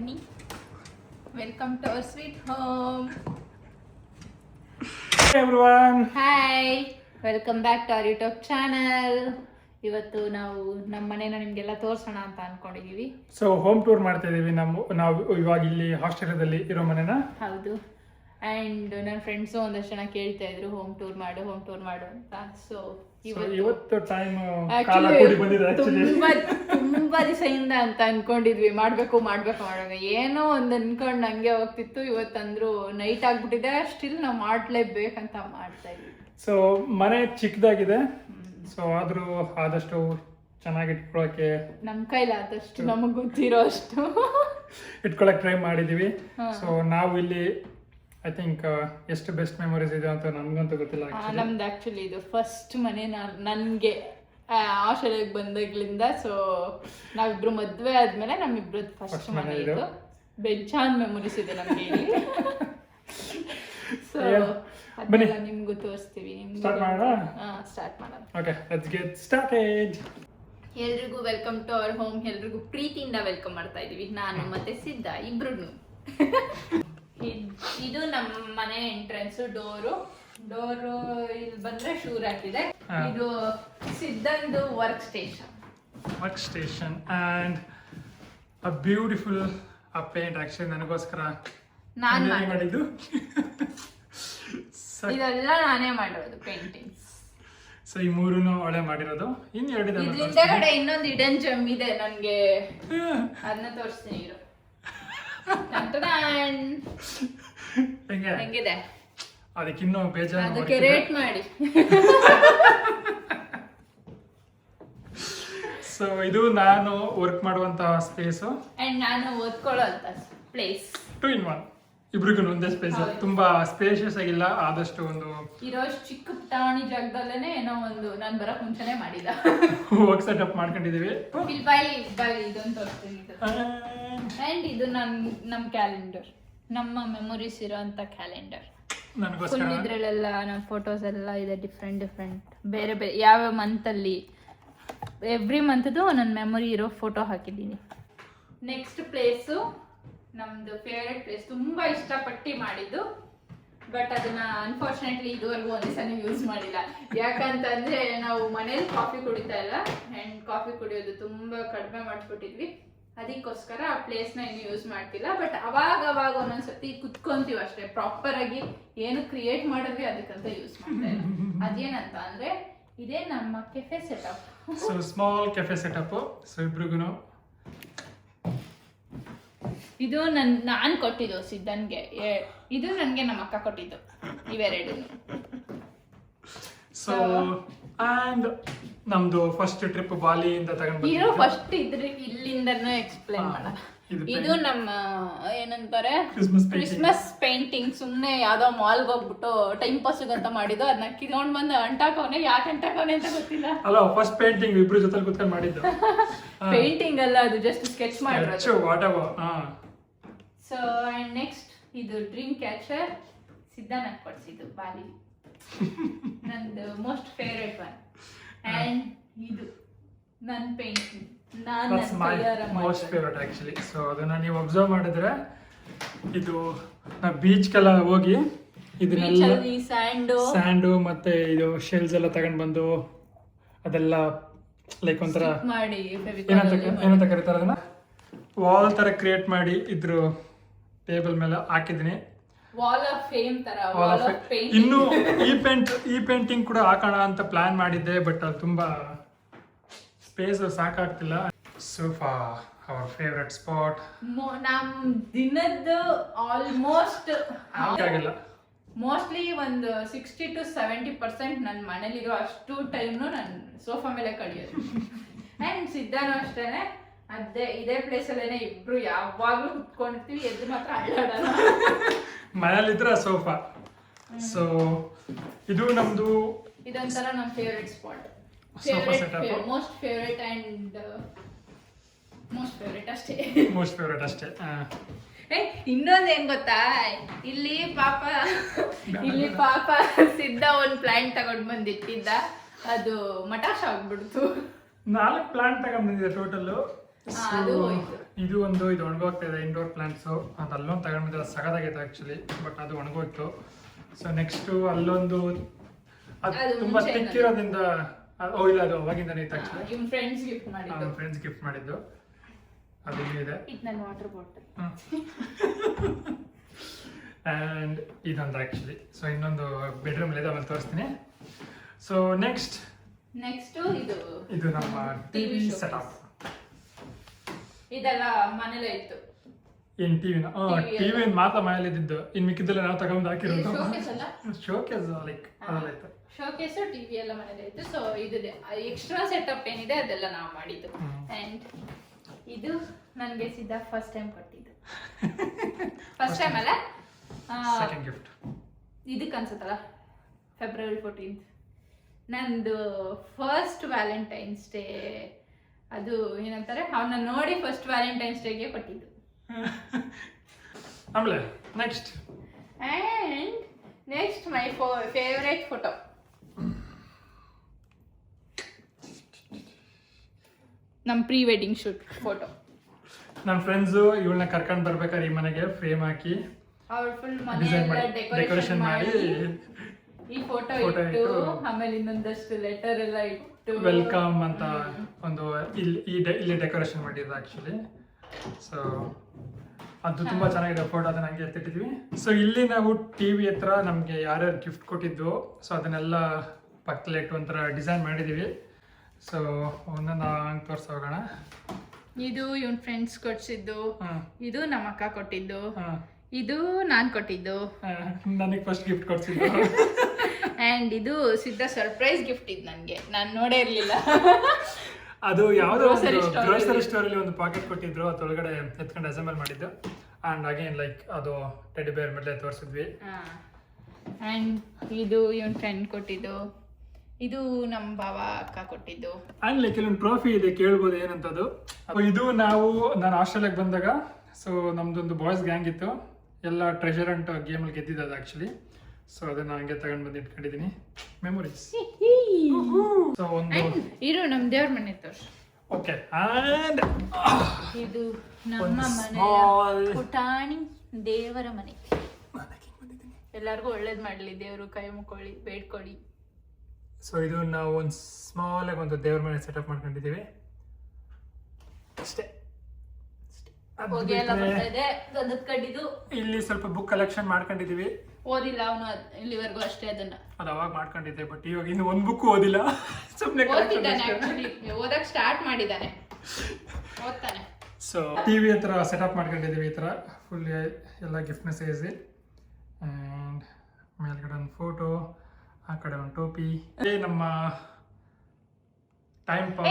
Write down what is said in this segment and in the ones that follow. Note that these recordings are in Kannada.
ಬನ್ನಿ. Welcome to our sweet home. Everyone, hi, welcome back to our YouTube channel. ಇವತ್ತು ನಾವು ನಮ್ಮ ಮನೇನ ನಿಮ್ಗೆಲ್ಲ ತೋರ್ಸೋಣ ಅಂತ ಅನ್ಕೊಂಡಿದೀವಿ. ಸೊ ಹೋಮ್ ಟೂರ್ ಮಾಡ್ತಾ ಇದೀವಿ. ನಾವು ಇವಾಗ ಇಲ್ಲಿ ಹಾಸ್ಟೆಲದಲ್ಲಿ ಇರೋ ಮನೆನ. ಹೌದು. ಅಂಡ್ ನನ್ನ ಫ್ರೆಂಡ್ಸು ಒಂದಷ್ಟು ಜನ ಕೇಳ್ತಾ ಇದ್ರು ಹೋಮ್ ಟೂರ್ ಮಾಡು ಅಂತ. ಸೊ ಇವತ್ತು ಟೈಮ್ ಕಾಲ ಕೂಡಿ ಬಂದಿದೆ. ತುಂಬಾ ದಿವಸದಿಂದ ಅಂತ ಅನ್ಕೊಂಡಿದ್ವಿ, ಮಾಡ್ಬೇಕು ಏನೋ ಒಂದು ಅನ್ಕೊಂಡು ಹಂಗೆ ಹೋಗ್ತಿತ್ತು. ಇವತ್ತಂದ್ರು ನೈಟ್ ಆಗ್ಬಿಟ್ಟಿದೆ, ಸ್ಟಿಲ್ ನಾವು ಮಾಡ್ಲೇಬೇಕಂತ ಮಾಡ್ತಾ ಇದ್ವಿ. ಸೊ ಮನೆ ಚಿಕ್ಕದಾಗಿದೆ, ಸೊ ಆದ್ರೂ ಆದಷ್ಟು ಚೆನ್ನಾಗಿ ಇಟ್ಕೊಳಕ್ಕೆ ನಮ್ ಕೈಲಾದಷ್ಟು ನಮಗ್ ಗೊತ್ತಿರೋ ಅಷ್ಟು ಇಟ್ಕೊಳಕ್ ಟ್ರೈ ಮಾಡಿದೀವಿ. ಸೊ ನಾವು ಇಲ್ಲಿ ಐ ಥಿಂಕ್ ಎಷ್ಟು ಬೆಸ್ಟ್ ಮೆಮೊರೀಸ್ ಇದೆ ಅಂತ ನಮ್ಗಂತೂ ಗೊತ್ತಿಲ್ಲ. ನಮ್ದು ಆಕ್ಚುಲಿ ಇದು ಫಸ್ಟ್ ಮನೆ ನನ್ಗೆ ಹಾಸ್ಟೆಲ್ಗೆ ಬಂದಾಗ್ಲಿಂದ. ಸೊ ನಾವಿಬ್ರು ಮದ್ವೆ ಆದ್ಮೇಲೆ ನಮ್ಮಿಬ್ರದ್ದು ಫಸ್ಟ್ ಮನೆ ಇದು. ಬೆಂಚಾನ್ ಮೆಮೊರೀಸ್ ಇದೆ ನಮ್ಗೆ ಇಲ್ಲಿ. ಸೊ ಅದೆಲ್ಲ ನಿಮ್ಗೂ ತೋರಿಸ್ತೀವಿ. ಸ್ಟಾರ್ಟ್ ಮಾಡೋಣ. Okay, let's get started. ಎಲ್ರಿಗೂ ವೆಲ್ಕಮ್ ಟು ಅವರ್ ಹೋಮ್. ಎಲ್ರಿಗೂ ಪ್ರೀತಿಯಿಂದ ವೆಲ್ಕಮ್ ಮಾಡ್ತಾ ಇದೀವಿ, ನಾನು ಮತ್ತೆ ಸಿದ್ಧ ಇಬ್ರು. ಇದು ನಮ್ಮ ಮನೆ ಎಂಟ್ರೆನ್ಸ್ ಡೋರು. ಇಲ್ಲಿ ಬಂದ್ರೆ ಶೂರ್ ಹಾಕಿದೆ. ಇದು ಸಿದ್ಧಂದು workstation and a beautiful paint. Actually ನನಗೋಸ್ಕರ ನಾನು ಮಾಡಿದ್ದು. ಇದೆಲ್ಲ ನಾನೇ ಮಾಡಿರೋದು ಪೇಂಟಿಂಗ್ಸ್. ಸೊ ಈ ಮೂರನ್ನು ಅವಳೇ ಮಾಡಿರೋದು. ಇನ್ನು ಎರಡಿದೆ. ಹಿಂದೆಗಡೆ ಇನ್ನೊಂದು ಇಡನ್ ಜಮ್ ಇದೆ ನನ್ಗೆ, ಅದನ್ನ ತೋರಿಸ್ತೀನಿ ಇರು. ಹೆಂಗಿದೆ ಅದಕ್ಕಿನ್ನೂ ಬೇಜಾರು. ಅದಕ್ಕೆ ರೇಟ್ ಮಾಡಿ. ಸೊ ಇದು ನಾನು ವರ್ಕ್ ಮಾಡುವಂತಹ ಸ್ಪೇಸ್ ಅಂಡ್ ನಾನು ಓದ್ಕೊಳ್ಳೋ ಅಂತ ಪ್ಲೇಸ್. 2 in 1 ಇಬ್ರಿಗೂ ಒಂದೇ ಸ್ಪೇಸ್. ತುಂಬಾ ಸ್ಪೇಷಿಯಸ್ ಆಗಿಲ್ಲ, ಆದಷ್ಟು ಒಂದು ಇರೋ ಚಿಕ್ಕ ಪುಟಾಣಿ ಜಾಗದಲ್ಲೇನೆ ಏನೋ ಒಂದು ನಾನು ಬರಕ್ ಮುಂಚೆನೆ ಮಾಡಿದ ವರ್ಕ್ ಸೆಟಪ್ ಮಾಡ್ಕೊಂಡಿದೀವಿ. ಇಲ್ಲಿ ಬಾಯಿ ಇದೊಂದು ತೋರಿಸ್ತೀನಿ. ಅಂಡ್ ಇದು ನಮ್ಮ ಕ್ಯಾಲೆಂಡರ್, ನಮ್ಮ ಮೆಮೊರೀಸ್ ಇರೋಂಥ ಕ್ಯಾಲೆಂಡರ್. ಫುಲ್ ಇದ್ರಲ್ಲೆಲ್ಲ ನಮ್ಮ ಫೋಟೋಸ್ ಎಲ್ಲ ಇದೆ, ಡಿಫ್ರೆಂಟ್ ಬೇರೆ ಯಾವ ಮಂತಲ್ಲಿ ಎವ್ರಿ ಮಂತ್ದು ನನ್ನ ಮೆಮೊರಿ ಇರೋ ಫೋಟೋ ಹಾಕಿದ್ದೀನಿ. ನೆಕ್ಸ್ಟ್ ಪ್ಲೇಸು ನಮ್ದು ಫೇವ್ರೆಟ್ ಪ್ಲೇಸ್, ತುಂಬಾ ಇಷ್ಟಪಟ್ಟು ಮಾಡಿದ್ದು. ಬಟ್ ಅದನ್ನ ಅನ್ಫಾರ್ಚುನೇಟ್ಲಿ ಇದುವರೆಗೂ ಒಂದೇ ಸಲ ಯೂಸ್ ಮಾಡಿಲ್ಲ. ಯಾಕಂತಂದ್ರೆ ನಾವು ಮನೇಲಿ ಕಾಫಿ ಕುಡಿತಾ ಇಲ್ಲ, ಅಂಡ್ ಕಾಫಿ ಕುಡಿಯೋದು ತುಂಬಾ ಕಡಿಮೆ ಮಾಡಿಸ್ಬಿಟ್ಟಿದ್ವಿ. ಅದಕ್ಕೋಸ್ಕರ ಆ ಪ್ಲೇಸ್ನ ಏನು ಯೂಸ್ ಮಾಡ್ತಿಲ್ಲ. ಬಟ್ ಅವಾಗ ಒಂದೊಂದ್ಸತಿ ಕುತ್ಕೊಂತೀವಿ ಅಷ್ಟೇ, ಪ್ರಾಪರ್ ಆಗಿ ಏನು ಕ್ರಿಯೇಟ್ ಮಾಡಿದ್ವಿ ಅದಕ್ಕಂತ ಯೂಸ್ ಮಾಡ್ತಾ ಇಲ್ಲ. ಅದೇನಂತ ಅಂದ್ರೆ ಇದೇ ನಮ್ಮ cafe setup. So small cafe setup. So ಇಬ್ರಿಗೂ ಇದು ನಾನು ಕೊಟ್ಟಿದ್ದು ಸಿದ್ಧನ್ಗೆ, ಇದು ನನಗೆ ನಮ್ಮ ಅಕ್ಕ ಕೊಟ್ಟಿದ್ದು, ಇವೆರಡು. ಸೊ ಅಂಡ್ ನಮ್ದು ಫಸ್ಟ್ ಟ್ರಿಪ್ ಬಾಲಿಯಿಂದ ತಗೊಂಡು ಇರೋ ಫಸ್ಟ್ ಇಲ್ಲಿಂದನೇ ಎಕ್ಸ್ಪ್ಲೈನ್ ಮಾಡೋಣ. ಇದು ನಮ್ಮ ಏನಂತಾರೆ ಕ್ರಿಸ್ಮಸ್ ಪೇಂಟಿಂಗ್. ಸುಮ್ನೆ ಯಾವ್ದೋ ಮಾಲ್ಗೆ ಹೋಗ್ಬಿಟ್ಟು ಟೈಮ್ ಪಾಸ್ಗೆ ಅಂತ ಮಾಡಿದ್ದು. ಅದನ್ನ ಕಿತ್ಕೊಂಡ್ ಬಂದು ಅಂಟಾಕವನೆ, ಯಾಕೆ ಅಂಟಾಕವನೆ ಅಂತ ಗೊತ್ತಿಲ್ಲ. ಅಲ್ಲ, ಫಸ್ಟ್ ಪೇಂಟಿಂಗ್ ಇಬ್ರು ಜೊತೆ ಕುತ್ಕೊಂಡು ಮಾಡಿದ್ದು. ಪೇಂಟಿಂಗ್ ಅಲ್ಲ, ಅದು ಜಸ್ಟ್ ಸ್ಕೆಚ್ ಮಾಡಿರೋದು. ಸೊ ಅಂಡ್ ನೆಕ್ಸ್ಟ್ ಇದು ಡ್ರೀಮ್ ಕ್ಯಾಚರ್ ಸಿದ್ಧಾನ ಕೊಡ್ಸಿದ್ದು ಬಾಲಿ, ನಂದು ಮೋಸ್ಟ್ ಫೇವ್ರೆಟ್ ಒನ್. ಅಂಡ್ ಇದು ನನ್ನ painting, most favourite actually. So ಅದನ್ನ ನೀವು ಅಬ್ಸರ್ವ್ ಮಾಡಿದ್ರೆ, ಇದು ನಾವು ಬೀಚ್ಗೆಲ್ಲ ಹೋಗಿ ಇದನ್ನೆಲ್ಲ ಸ್ಯಾಂಡು ಮತ್ತೆ ಇದು ಶೆಲ್ಸ್ ಎಲ್ಲ ತಗೊಂಡ್ ಬಂದು ಅದೆಲ್ಲ ಲೈಕ್ ಒಂಥರ ಏನಂತ ಕರೀತಾರೆ, ಅದನ್ನ ವಾಲ್ ತರ ಕ್ರಿಯೇಟ್ ಮಾಡಿ ಇದ್ರ ಟೇಬಲ್ ಮೇಲೆ ಹಾಕಿದೀನಿ. ವಾಲ್ ಆಫ್ ಫೇಮ್ ತರ. ಇನ್ನು ಈ ಪೇಂಟಿಂಗ್ ಕೂಡ ಹಾಕೋಣ ಅಂತ ಪ್ಲಾನ್ ಮಾಡಿದ್ದೆ, ಬಟ್ ಅದು ತುಂಬಾ ಸ್ಪೇಸ್ ಸಾಕಾಗ್ತಿಲ್ಲ. Sofa, our favourite spot. ನಮ್ ದಿನದ್ದು ಆಲ್ಮೋಸ್ಟ್ ಆಗಿಲ್ಲ, ಮೋಸ್ಟ್ಲಿ ಒಂದು 60 to 70% ನನ್ನ ಮನೇಲಿರೋ ಅಷ್ಟು ಟೈಮ್ನು ನಾನು ಸೋಫಾ ಮೇಲೆ ಕಳಿಯೋದು. ಅಂಡ್ ಸಿದ್ಧಾನು ಅಷ್ಟೇನೆ, ಇದೇ ಪ್ಲೇಸ್ ಅಲ್ಲೇನೆ ಇಬ್ರು ಯಾವಾಗ್ಲೂ ಕುತ್ಕೊಂಡಿರ್ತೀವಿ, ಎದ್ದು ಮಾತ್ರ ಅಳ್ಳಾಡಲ್ಲ. ಮನೇಲಿದ್ರೆ ಸೋಫಾ. ಸೊ ಇದು ನಮ್ದು ಇದೊಂಥರ ನಮ್ಮ favourite spot. Most favourite and most favourite ಅಷ್ಟೇ. ಇನ್ನೊಂದು ಏನ್ ಗೊತ್ತಾ, ಇಲ್ಲಿ ಪಾಪ ಸಿದ್ಧ ಒಂದ್ ಪ್ಲಾಂಟ್ ತಗೊಂಡ್ ಬಂದಿಟ್ಟಿದ್ದ, ಅದು ಮಟಾಶ್ ಆಗ್ಬಿಡ್ತು. 4 ಪ್ಲಾಂಟ್ ತಗೊಂಡ್ ಬಂದಿದೆ ಟೋಟಲ್. ಅದು ಹೋಯ್ತು. ಇದು ಒಣಗೋಗ್ತಾ ಇದೆ ಇಂಡೋರ್ ಪ್ಲಾಂಟ್ಸ್. ಅದು ಅಲ್ಲೊಂದು ತಗೊಂಡಿದ್ದೆ, ಸಗದಾಗೈತೆ ಆ್ಯಕ್ಚುಲಿ, ಬಟ್ ಅದು ಒಣಗೋಯ್ತು. ಸೊ ನೆಕ್ಸ್ಟು ಅಲ್ಲೊಂದು ಅದು ತುಂಬ ತಿಕ್ಕಿರೋದ್ರಿಂದ ಇಲ್ಲ, ಅದು ಅವಾಗಿಂದನೇ ಇತ್ತು ಆ್ಯಕ್ಚುಲಿ. ನಿಮ್ಮ ಫ್ರೆಂಡ್ಸ್ ಗಿಫ್ಟ್ ಮಾಡಿದ್ದು. ಫ್ರೆಂಡ್ಸ್ ಗಿಫ್ಟ್ ಮಾಡಿದ್ದು ಅದು ಇದೆ. ಇದು ನನ್ನ ವಾಟರ್ ಬಾಟಲ್. ಆ್ಯಂಡ್ ಇದೊಂದು ಆ್ಯಕ್ಚುಲಿ. ಸೊ ಇನ್ನೊಂದು ಬೆಡ್ರೂಮ್ ಇದೆ, ಆಮೇಲೆ ತೋರಿಸ್ತೀನಿ. ಸೊ ನೆಕ್ಸ್ಟ್ ಇದು ನಮ್ಮ ಟಿವಿ ಸೆಟಪ್. ಇದೆಲ್ಲ ಮನೇಲೆ ಇತ್ತು. ಏನ್ ಟಿವಿನ? ಟಿವಿ ಮಾತ್ರ ಮನೇಲಿ ಇದ್ದಿದ್ದು, ಇನ್ ಮಿಕ್ಕಿದ್ದೆಲ್ಲ ನಾವು ತಗೊಂಡು ಹಾಕಿರೋದು. ಶೋಕೇಸ್ ಲೈಕ್ ಅದೆಲ್ಲ ಇತ್ತು. ಶೋಕೇಸ್ ಟಿವಿ ಎಲ್ಲ ಮನೇಲೆ ಇತ್ತು. ಸೊ ಇದು ಎಕ್ಸ್ಟ್ರಾ ಸೆಟಪ್ ಏನಿದೆ ಅದೆಲ್ಲ ನಾವು ಮಾಡಿದ್ದು. ಅಂಡ್ ಇದು ನನಗೆ ಸಿದ್ಧ ಫಸ್ಟ್ ಟೈಮ್ ಕೊಟ್ಟಿದ್ದು. ಫಸ್ಟ್ ಟೈಮ್ ಅಲ್ಲ, ಸೆಕೆಂಡ್ ಗಿಫ್ಟ್. ಇದಕ್ಕೆ ಅನ್ಸುತ್ತಲ್ಲ, ಫೆಬ್ರವರಿ 14th ನಂದು ಫಸ್ಟ್ ವ್ಯಾಲೆಂಟೈನ್ಸ್ ಡೇ. ಅದು ಏನಂತಾರೆ, ಅವನ್ನ ನೋಡಿ ಫಸ್ಟ್ ವ್ಯಾಲೆಂಟೈನ್ಸ್ ಡೇಗೆ ಕೊಟ್ಟಿದ್ದು. ಆಮೇಲೆ ನೆಕ್ಸ್ಟ್ ಮೈ ಫೇವರೇಟ್ ಫೋಟೋ. ನಮ್ಮ ಪ್ರೀ ವೆಡ್ಡಿಂಗ್ ಶೂಟ್ ಫೋಟೋ. ನನ್ನ ಫ್ರೆಂಡ್ಸು ಇವಳನ್ನ ಕರ್ಕೊಂಡು ಬರ್ಬೇಕಾದ್ರೆ ಈ ಮನೆಗೆ ಫ್ರೇಮ್ ಹಾಕಿ ಅವ್ರು ಫುಲ್ ಮನೆ ಡೆಕೋರೇಷನ್ ಮಾಡಿ ಈ ಫೋಟೋ ಇಟ್ಟು, ಆಮೇಲೆ ಇನ್ನೊಂದಷ್ಟು ಲೆಟರ್ ಎಲ್ಲ ಇಟ್ಟು ವೆಲ್ಕಮ್ ಅಂತ ಒಂದು ಇಲ್ಲಿ ಡೆಕೋರೇಷನ್ ಮಾಡಿದ್ದು ಆ್ಯಕ್ಚುಲಿ. ಸೊ ಅದು ತುಂಬ ಚೆನ್ನಾಗಿದೆ ಫೋಟೋ, ಅದನ್ನ ಹಂಗೆ ಎತ್ತಿಟ್ಟಿದ್ವಿ. ಸೊ ಇಲ್ಲಿ ನಾವು ಟಿವಿ ಹತ್ರ ನಮಗೆ ಯಾರ್ಯಾರು ಗಿಫ್ಟ್ ಕೊಟ್ಟಿದ್ದು, ಸೊ ಅದನ್ನೆಲ್ಲ ಪಕ್ಕದಲ್ಲಿ ಇಟ್ಟು ಒಂಥರ ಡಿಸೈನ್ ಮಾಡಿದ್ದೀವಿ. ಸೊ ಒಂದೊಂದು ಹಂಗೆ ತೋರಿಸೋಗೋಣ. ಇದು ಇವನ್ ಫ್ರೆಂಡ್ಸ್ ಕೊಡ್ಸಿದ್ದು, ಇದು ನಮ್ಮ ಅಕ್ಕ ಕೊಟ್ಟಿದ್ದು, ಇದು ನಾನ್ ಕೊಟ್ಟಿದ್ದು, ನನಗೆ ಫಸ್ಟ್ ಗಿಫ್ಟ್ ಕೊಡ್ಸಿದ್ದು. ಅಂಡ್ ಇದು ಸಿದ್ಧ ಸರ್ಪ್ರೈಸ್ ಗಿಫ್ಟ್ ಇದು ನನಗೆ, ನಾನು ನೋಡೇ ಇರಲಿಲ್ಲ. ಅದು ಯಾವುದೋ ಗ್ರೋಸರಿ ಸ್ಟೋರಲ್ಲಿ ಒಂದು ಪಾಕೆಟ್ ಕೊಟ್ಟಿದ್ರು, ಅದರೊಳಗಡೆ ಎತ್ಕೊಂಡು ಅಸೆಂಬಲ್ ಮಾಡಿದ್ದು. ಆ್ಯಂಡ್ ಅಗೇನ್ ಲೈಕ್ ಅದು ಟೆಡಿ ಬೇರ್ ಮೇಲೆ ತೋರಿಸಿದ್ವಿ. ಆ್ಯಂಡ್ ಇದು ಇವನ್ ಫ್ರೆಂಡ್ ಕೊಟ್ಟಿದ್ದು, ಇದು ನಮ್ಮ ಬಾವ ಅಕ್ಕ ಕೊಟ್ಟಿದ್ದು. ಆ್ಯಂಡ್ ಲೈಕ್ ಇಲ್ಲೊಂದು ಟ್ರೋಫಿ ಇದೆ, ಕೇಳ್ಬೋದು ಏನಂತದ್ದು. ಇದು ನಾನು ಆಸ್ಟ್ರೇಲಿಯಾಗೆ ಬಂದಾಗ, ಸೊ ನಮ್ದೊಂದು ಬಾಯ್ಸ್ ಗ್ಯಾಂಗ್ ಇತ್ತು, ಎಲ್ಲ ಟ್ರೆಷರ್ ಅಂಟ್ ಗೇಮಲ್ಲಿ ಗೆದ್ದಿದ್ದು ಅದು ಆ್ಯಕ್ಚುಲಿ. ಸೊ ಅದನ್ನ ಹಂಗೆ ತಗೊಂಡು ಬಂದು ಇಟ್ಕೊಂಡಿದ್ದೀನಿ, ಮೆಮೊರೀಸ್. ಸೊ ಒಂದು ಇರು ನಮ್ಮ ದೇವ್ರ ಮನೆ ತೋರ್ಸು. ಓಕೆ. ಆ್ಯಂಡ್ ಇದು ನಮ್ಮ ಮನೆ, ಪುಟಾಣಿ ದೇವರ ಮನೆ. ಎಲ್ಲರಿಗೂ ಒಳ್ಳೇದು ಮಾಡಲಿ ದೇವರು, ಕೈ ಮುಕ್ಕೊಳ್ಳಿ, ಬೇಡ್ಕೊಳ್ಳಿ. ಸೊ ಇದು ನಾವು ಒಂದು ಸ್ಮಾಲ್ ಆಗಿ ಒಂದು ದೇವ್ರ ಮನೆ ಸೆಟಪ್ ಮಾಡ್ಕೊಂಡಿದ್ದೀವಿ ಅಷ್ಟೇ. ಹೊಗೆ ಎಲ್ಲ ಬರ್ತಾ ಇದೆ, ಗಂಧದ ಕಡ್ಡಿದು. ಇಲ್ಲಿ ಸ್ವಲ್ಪ ಬುಕ್ ಕಲೆಕ್ಷನ್ ಮಾಡ್ಕೊಂಡಿದೀವಿ. ಓದಿಲ್ಲ ಅವನು ಇಲ್ಲಿವರೆಗೂ ಅಷ್ಟೇ, ಅದನ್ನ ಅದು ಅವಾಗ ಮಾಡ್ಕೊಂಡಿದ್ದೆ, ಬಟ್ ಇವಾಗ ಇನ್ನು ಒಂದು ಬುಕ್ ಓದಿಲ್ಲ. ಸುಮ್ಮನೆ ಓದಕ್ ಸ್ಟಾರ್ಟ್ ಮಾಡಿದ್ದಾನೆ, ಓದ್ತಾನೆ. ಸೊ ಟಿವಿ ಹತ್ರ ಸೆಟಪ್ ಮಾಡ್ಕೊಂಡಿದ್ದೀವಿ, ಈ ಥರ ಫುಲ್ ಎಲ್ಲ ಗಿಫ್ಟ್ನ ಸೇರಿಸಿ. ಆ್ಯಂಡ್ ಮೇಲ್ಗಡೆ ಒಂದು ಫೋಟೋ, ಆ ಕಡೆ ಒಂದು ಟೋಪಿ. ನಮ್ಮ ಟೈಮ್ ಪಾಸ್.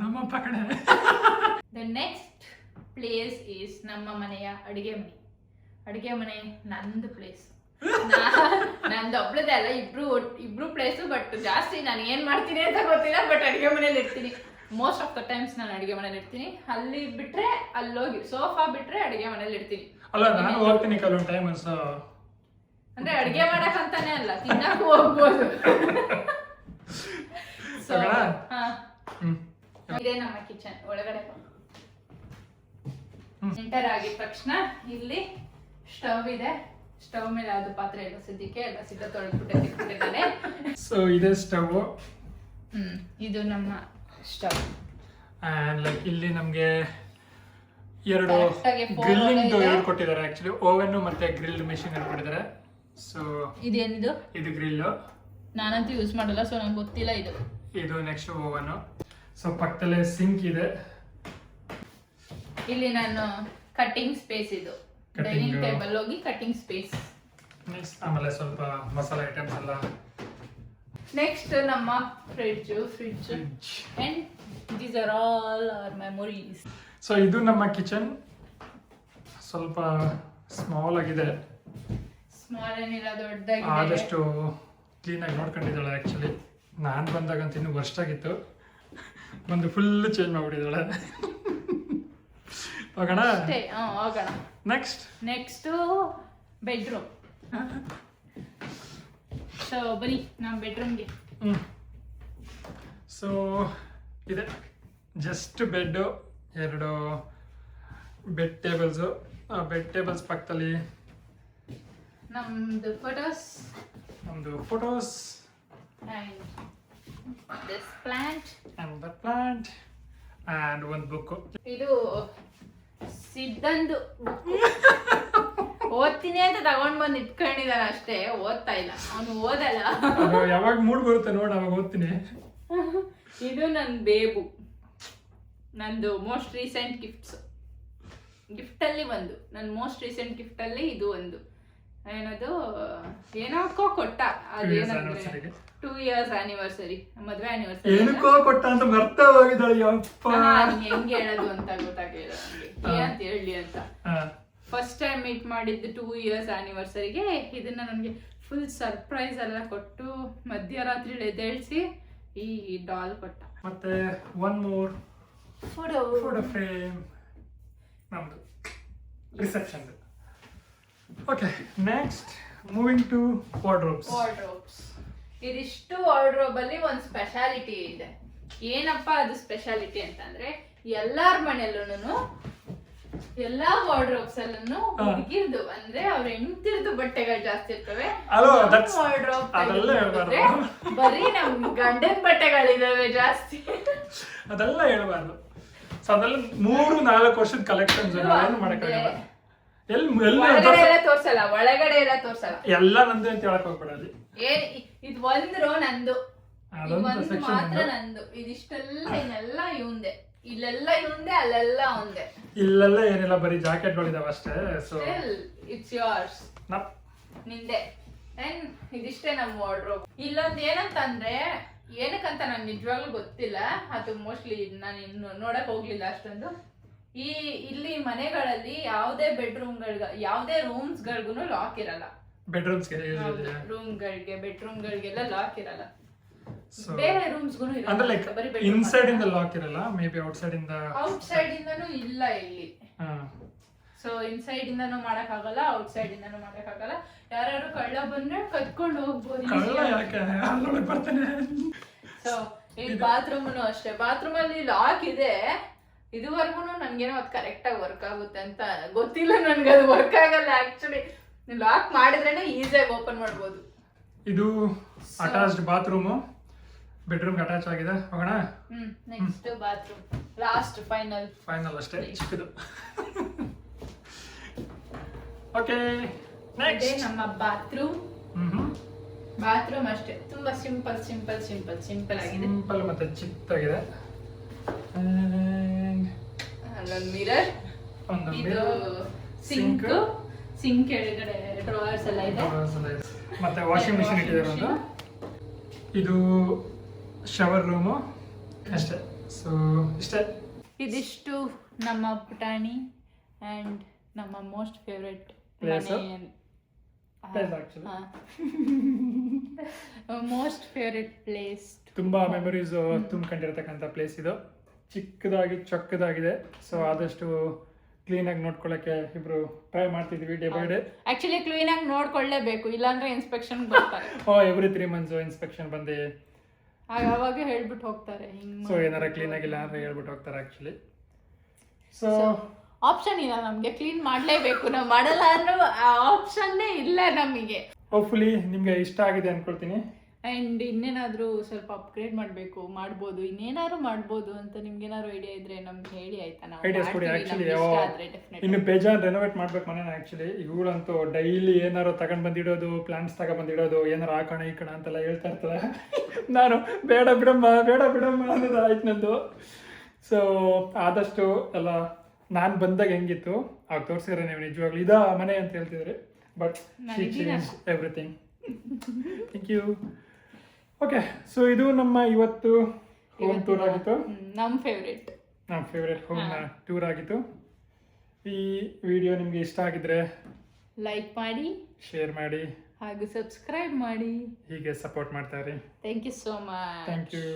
ನಮ್ಮಪ್ಪ ಕಡೆ. ದ ನೆಕ್ಸ್ಟ್ ಪ್ಲೇಸ್ ಈಸ್ ನಮ್ಮ ಮನೆಯ ಅಡುಗೆ ಮನೆ. ನಂದು ಪ್ಲೇಸ್, ನಂದು ಒಬ್ಳದೇ ಅಲ್ಲ, ಇಬ್ರು ಪ್ಲೇಸು. ಬಟ್ ಜಾಸ್ತಿ ನಾನು ಏನ್ ಮಾಡ್ತೀನಿ ಅಂತ ಗೊತ್ತಿಲ್ಲ, ಬಟ್ ಅಡುಗೆ ಮನೇಲಿ ಇರ್ತೀನಿ. ಮೋಸ್ಟ್ ಆಫ್ ದ ಟೈಮ್ಸ್ ನಾನು ಅಡುಗೆ ಮನೇಲಿ ಇರ್ತೀನಿ. ಅಲ್ಲಿ ಬಿಟ್ರೆ ಅಲ್ಲೋಗಿ ಸೋಫಾ ಬಿಟ್ರೆ ಅಡುಗೆ ಮನೇಲಿ ಇರ್ತೀನಿ. ಅಲ್ಲ, ನಾನು ಹೋಗ್ತೀನಿ ಕೆಲವೊಂದು ಟೈಮ್. ಸೊ ಅಂದ್ರೆ ಅಡುಗೆ ಮಾಡಕ್ ಅಂತಾನೆ ಅಲ್ಲ, ತಿನ್ನಕ್ಕೂ ಹೋಗ್ಬೋದು. ಸೊ ಇದೇ ನಮ್ಮ ಕಿಚನ್ ಒಳಗಡೆ. ಎಂಟರ್ ಆಗಿದ ತಕ್ಷಣ ಇಲ್ಲಿ ಸ್ಟವ್ ಇದೆ. ಸ್ಟವ್ ಮೇಲೆ ಅದು ಪಾತ್ರೆ ಎಲ್ಲ ಸದ್ಯಕ್ಕೆ ಎಲ್ಲ ಸಿದ್ಧ ತೊಳೆದ್ಬಿಟ್ಟಿದ್ದಾನೆ. ಸೊ ಇದೇ ಸ್ಟವ್. ಇದು ನಮ್ಮ ಸ್ಟವ್. ಅಂಡ್ ಲೈಕ್ ಇಲ್ಲಿ ನಮಗೆ ಎರಡು ಗ್ರಿಲ್ಲಿಂಗ್ ಕೊಟ್ಟಿದ್ದಾರೆ ಆಕ್ಚುಲಿ, ಓವೆನ್ ಮತ್ತೆ ಗ್ರಿಲ್ ಮೆಷಿನ್ ಕೊಟ್ಟಿದ್ದಾರೆ. ಸೊ ಇದೇನಿದು? ಇದು ಗ್ರಿಲ್. ನಾನಂತೂ ಯೂಸ್ ಮಾಡಲ್ಲ, ಸೊ ನಂಗೆ ಗೊತ್ತಿಲ್ಲ. ಇದು ನೆಕ್ಸ್ಟ್ ಓವನ್. ಸೊ ಪಕ್ಕದಲ್ಲೇ ಸಿಂಕ್ ಇದೆ. ಇಲ್ಲಿ ನಾನು ಕಟ್ಟಿಂಗ್ ಸ್ಪೇಸ್, ಇದು ಡೈನಿಂಗ್ ಟೇಬಲ್ ಹೋಗಿ ಕಟ್ಟಿಂಗ್ ಸ್ಪೇಸ್. ಆಮೇಲೆ ಸ್ವಲ್ಪ ಮಸಾಲಾ ಐಟಮ್ಸ್ ಎಲ್ಲ. ನೆಕ್ಸ್ಟ್ ನಮ್ಮ fridge. And these are all our memories. So ಇದು ನಮ್ಮ ಕಿಚನ್. ಸ್ವಲ್ಪ ಸ್ಮಾಲ್ ಆಗಿದೆ, ಸ್ಮಾಲ್ ಏನಿಲ್ಲ, ದೊಡ್ಡದಾಗಿದೆ. ಆದಷ್ಟು ಕ್ಲೀನಾಗಿ ನೋಡ್ಕೊಂಡಿದ್ದಾಳೆ ಆ್ಯಕ್ಚುಲಿ. ನಾನು ಬಂದಾಗಂತ ಇನ್ನೂ ವರ್ಸ್ಟ್ ಆಗಿತ್ತು, ಬಂದು ಫುಲ್ ಚೇಂಜ್ ಮಾಡಿಬಿಟ್ಟಿದ್ದಾಳೆ. ಹೋಗೋಣ. Next bedroom. ಸೊ ಬನ್ನಿ ನಮ್ಮ ಬೆಡ್ರೂಮ್ಗೆ. ಸೊ ಇದೆ ಜಸ್ಟ್ ಬೆಡ್, 2 ಬೆಡ್ ಟೇಬಲ್ಸು. ಆ ಬೆಡ್ ಟೇಬಲ್ಸ್ ಪಕ್ಕದಲ್ಲಿ ನಮ್ದು photos and this plant. and the plant and ಒಂದು ಬುಕ್. ಇದು ಸಿದ್ದಂದು ಓದ್ತೀನಿ ಅಂತ ತಗೊಂಡ್ ಬಂದು ಇಟ್ಕೊಂಡಿದ್ದಾನೆ ಅಷ್ಟೇ, ಓದ್ತಾ ಇಲ್ಲ ಅವನು, ಓದಲ್ಲ. ಯಾವಾಗ ಮೂಡ್ ಬರುತ್ತೆ ನೋಡಿ ಅವಾಗ ಓದ್ತೀನಿ. ಇದು ನನ್ನ ಬೇಬು, ನಂದು ಮೋಸ್ಟ್ ರೀಸೆಂಟ್ ಗಿಫ್ಟ್ ಅಲ್ಲಿ ಒಂದು, ನನ್ನ ಮೋಸ್ಟ್ ರೀಸೆಂಟ್ ಗಿಫ್ಟ್ ಅಲ್ಲಿ ಇದು ಒಂದು. ಏನದು ಏನಕ್ಕೋ ಕೊಟ್ಟ, ಅದೇನಂದ್ರೆ 2 years ಆನಿವರ್ಸರಿ, ಮದ್ವೆ ಆನಿವರ್ಸರಿ. ಏನಕ್ಕೋ ಕೊಟ್ಟ ಅಂತ ಮರ್ತ ಹೋಗಿದ್ದಾಳೆ. ಹೆಂಗ್ ಹೇಳೋದು ಅಂತ ಗೊತ್ತಾಗ್ಲಿಲ್ಲ ನನಗೆ, ಏನಂತ ಹೇಳಿ ಅಂತ. ಫಸ್ಟ್ ಟೈಮ್ ಮೀಟ್ ಮಾಡಿದ್ದು 2 years ಆನಿವರ್ಸರಿಗೆ. ಇದನ್ನ ನನಗೆ ಫುಲ್ ಸರ್ಪ್ರೈಸ್ ಎಲ್ಲ ಕೊಟ್ಟು ಮಧ್ಯರಾತ್ರಿ ಎದ್ದೇಳಿಸಿ ಈ ಡಾಲ್ ಕೊಟ್ಟ. ಮತ್ತೆ ಒನ್ ಮೋರ್ ಫೋಟೋ ಫ್ರೇಮ್ ನಮ್ದು reception. Okay, next moving to wardrobes. ಇದಿಷ್ಟು ವಾರ್ಡ್ರೋಬ್ ಅಲ್ಲಿ ಒಂದು ಸ್ಪೆಷಾಲಿಟಿ ಇದೆ. ಏನಪ್ಪಾ ಅದು ಸ್ಪೆಷಾಲಿಟಿ ಅಂತಂದ್ರೆ, ಎಲ್ಲಾರ ಮನೆಯಲ್ಲೂ ಎಲ್ಲಾ ವಾರ್ಡ್ರೋಬ್ಸ್ ಅಲ್ಲೂ ಹುಡುಗಿರ್ದು ಅಂದ್ರೆ ಅವ್ರ ಹೆಂಡ್ತಿರ್ದು ಬಟ್ಟೆಗಳು ಜಾಸ್ತಿ ಇರ್ತವೆ. ವಾರ್ಡ್ರೋಬ್ ಬರೀ ನಮ್ ಗಂಡನ್ ಬಟ್ಟೆಗಳಿದಾವೆ ಜಾಸ್ತಿ. ಅದೆಲ್ಲ ಹೇಳ್ಬಾರ್ದು. ಸೊ ಅದೆಲ್ಲ 3-4 ವರ್ಷದ ಕಲೆಕ್ಷನ್ಸ್ ಏನು ಮಾಡಕ್ಕಾಗಲ್ಲ. ಒಳಗಡೆ ಎಲ್ಲ ತೋರ್ಸಲ್ಲ, ಎಲ್ಲ ನಂದು ಅಂತ ಹೇಳಕ್ ಹೋಗ್ಬೇಡ. ಅಲ್ಲಿ ಇದು ಒಂದು ರೋ ನಂದು, ಒಂದು ಮಾತ್ರ ನಂದು. ಇದಿಷ್ಟೆಲ್ಲ ಇನ್ನೆಲ್ಲ ಇವಂದೆ, ಇಲ್ಲೆಲ್ಲ ಇವಂದೆ, ಅಲ್ಲೆಲ್ಲ ಅವಂದೆ. ಇಲ್ಲೆಲ್ಲ ಏನಿಲ್ಲ, ಬರೀ ಜಾಕೆಟ್ಗಳಿದಾವೆ ಅಷ್ಟೇ. ಸೊ ಇಟ್ಸ್ ಯೋರ್ಸ್, ನಿಂದೆ. ಇದಿಷ್ಟೇ ನಮ್ಮ ವಾರ್ಡ್ರೋಬ್. ಇಲ್ಲೊಂದು ಏನಂತಂದ್ರೆ, ಏನಕ್ಕಂತ ನಂಗೆ ನಿಜವಾಗ್ಲೂ ಗೊತ್ತಿಲ್ಲ, ಅದು ಮೋಸ್ಟ್ಲಿ ನಾನು ಇನ್ನು ನೋಡಕ್ ಹೋಗ್ಲಿಲ್ಲ ಅಷ್ಟೊಂದು. ಇಲ್ಲಿ ಮನೆಗಳಲ್ಲಿ ಯಾವುದೇ ಯಾವುದೇ ರೂಮ್ಸ್ ಗಳಿಗೂ ಲಾಕ್ ಇರಲ್ಲ. ಬೆಡ್ರೂಮ್ಗಳಿಗೆಲ್ಲ ಲಾಕ್ ಇರಲ್ಲ. ಬೇರೆ ರೂಮ್ಸ್ಗೂ ಇನ್ಸೈಡ್ ಇಂದ ಲಾಕ್ ಇರಲ್ಲ, ಮೇ ಬಿ ಔಟ್ಸೈಡ್ ಇಂದನೂ ಇಲ್ಲ ಇಲ್ಲಿ. ಸೊ ಇನ್ಸೈಡ್ ಇಂದನೂ ಮಾಡಕ್ಕಾಗಲ್ಲ, ಔಟ್ಸೈಡ್ ಇಂದನೂ ಮಾಡಕ್ಕಾಗಲ್ಲ. ಯಾರು ಕಳ್ಳ ಬಂದ್ರೆ ಕದ್ಕೊಂಡು ಹೋಗ್ಬೋದು. ಸೊ ಈ ಬಾತ್ರೂಮ್ ಅಷ್ಟೇ, ಬಾತ್ರೂಮ್ ಅಲ್ಲಿ ಲಾಕ್ ಇದೆ. ಇದುವರೆಗೂ ನನ್ಗೇನೋ ಅದು ಕರೆಕ್ಟ್ ಆಗಿ ವರ್ಕ್ ಆಗುತ್ತೆ ಅಂತ ಗೊತ್ತಿಲ್ಲ. ನನ್ಗೆ ಅದು ವರ್ಕ್ ಆಗಲ್ಲ ಆಕ್ಚುಲಿ. ಲಾಕ್ ಮಾಡಿದ್ರೇನೆ ಈಸಿಯಾಗಿ ಓಪನ್ ಮಾಡ್ಬೋದು. ಇದು ಅಟ್ಯಾಚ್ಡ್ ಬಾತ್ರೂಮ್, ಬೆಡ್ರೂಮ್ ಅಟ್ಯಾಚ್ ಆಗಿದೆ. ಹೋಗೋಣ. ನೆಕ್ಸ್ಟ್ ಬಾತ್ರೂಮ್, ಲಾಸ್ಟ್ ಫೈನಲ್ ಅಷ್ಟೇ, ಚಿಕ್ಕದು. ಓಕೆ, ನೆಕ್ಸ್ಟ್ ನಮ್ಮ ಬಾತ್ರೂಮ್ ಅಷ್ಟೇ, ತುಂಬಾ ಸಿಂಪಲ್ ಆಗಿದೆ. ಸಿಂಪಲ್ ಮತ್ತೆ ಚಿಕ್ಕದಾಗಿದೆ. ಅಲ್ಲೊಂದು ಮಿರರ್, ಇದು ಸಿಂಕ್ ಎಡಗಡೆ ಡ್ರಾವರ್ಸ್ ಎಲ್ಲ ಇದೆ. ಮತ್ತೆ ವಾಷಿಂಗ್ ಮಿಷಿನ್ ಇಟ್ಟಿದ್ದಾರೆ. ಇದು ಶವರ್ ರೂಮು ಅಷ್ಟೇ. ಸೊ ಇಷ್ಟೇ. ಇದಿಷ್ಟು ನಮ್ಮ ಪುಟಾಣಿ ಅಂಡ್ ನಮ್ಮ most favourite most favourite place. ತುಂಬಾ ಮೆಮೊರೀಸ್ ತುಂಬಿಕೊಂಡಿರತಕ್ಕಂಥ ಪ್ಲೇಸ್ ಇದು. ಚಿಕ್ಕದಾಗಿ ಚೊಕ್ಕದಾಗಿದೆ. ಸೊ ಆದಷ್ಟು ಕ್ಲೀನ್ ಆಗಿ ನೋಡ್ಕೊಳ್ಳಕ್ಕೆ ಇಬ್ರು ಟ್ರೈ ಮಾಡ್ತಿದ್ವಿ day by day. Actually clean ಆಗಿ ನೋಡ್ಕೊಳ್ಳೇಬೇಕು, ಇಲ್ಲಾಂದ್ರೆ ಇನ್ಸ್ಪೆಕ್ಷನ್ ಬರ್ತಾರೆ. ಎವ್ರಿ 3 months ಇನ್ಸ್ಪೆಕ್ಷನ್ ಬಂದು ಅವಾಗ ಹೇಳ್ಬಿಟ್ಟು ಹೋಗ್ತಾರೆ. ಸೊ ಏನಾರ ಕ್ಲೀನ್ ಆಗಿಲ್ಲ ಅಂದ್ರೆ ಹೇಳ್ಬಿಟ್ಟು ಹೋಗ್ತಾರೆ ಆಕ್ಚುಲಿ. ಸೊ ಆಪ್ಷನ್ ಇಲ್ಲ ನಮ್ಗೆ, ಕ್ಲೀನ್ ಮಾಡ್ಲೇಬೇಕು. ನಾವು ಮಾಡಲ್ಲ ಅನ್ನೋ ಆಪ್ಷನ್ನೇ ಇಲ್ಲ ನಮಗೆ. ಹೋಪ್ಫುಲಿ ನಿಮ್ಗೆ ಇಷ್ಟ ಆಗಿದೆ ಅನ್ಕೊಳ್ತೀನಿ. ಅಂಡ್ ಇನ್ನೇನಾದ್ರೂ ಸ್ವಲ್ಪ ಅಪ್ಗ್ರೇಡ್ ಮಾಡ್ಬೋದು, ಇನ್ನೇನಾದ್ರು ಮಾಡ್ಬೋದು ಅಂತ ನಿಮ್ಗೇನಾದ್ರು ಐಡಿಯಾ ಇದ್ರೆ ನಮ್ಗೆ ಹೇಳಿ, ಆಯ್ತಾ? ನಾವು ಐಡಿಯಾಸ್ ಕೊಡಿ. ಆಕ್ಚುಲಿ ಇನ್ನು ಬೇಜಾನ್ ರೆನೋವೇಟ್ ಮಾಡ್ಬೇಕು ಮನೇನ. ಆಕ್ಚುಲಿ ಇವಳಂತೂ ಡೈಲಿ ಏನಾರು ತಗೊಂಡ್ ಬಂದಿಡೋದು, ಪ್ಲಾನ್ಸ್ ತಗೊಂಡ್ಬಂದಿಡೋದು, ಏನಾರು ಹಾಕೋಣ ಈ ಕಣ ಅಂತೆಲ್ಲ ಹೇಳ್ತಾ ಇರ್ತಾರೆ. ನಾನು ಬೇಡ ಬಿಡಮ್ಮ ಅನ್ನೋದು ಆಯ್ತು ನಂದು. ಸೊ ಆದಷ್ಟು ಎಲ್ಲ ನಾನು ಬಂದಾಗ ಹೆಂಗಿತ್ತು ಅವಾಗ ತೋರಿಸಿದ್ರೆ ನೀವು ನಿಜವಾಗ್ಲೂ ಇದಾ ಮನೆ ಅಂತ ಹೇಳ್ತಿದ್ರಿ. But she change everything. Thank you. Okay, so ಇದು ನಮ್ಮ ಇವತ್ತು ಹೋಮ್ ಟೂರ್ ಆಗಿತ್ತು. ನಮ್ಮ ಫೇವ್ರೆಟ್ ಹೋಮ್ ಟೂರ್ ಆಗಿತ್ತು. ಈ ವಿಡಿಯೋ ನಿಮಗೆ ಇಷ್ಟ ಆಗಿದ್ರೆ ಲೈಕ್ ಮಾಡಿ, ಶೇರ್ ಮಾಡಿ ಹಾಗೂ ಸಬ್ಸ್ಕ್ರೈಬ್ ಮಾಡಿ. ಹೀಗೆ ಸಪೋರ್ಟ್ ಮಾಡ್ತಾ ಇರಿ. Thank you so much. Thank you.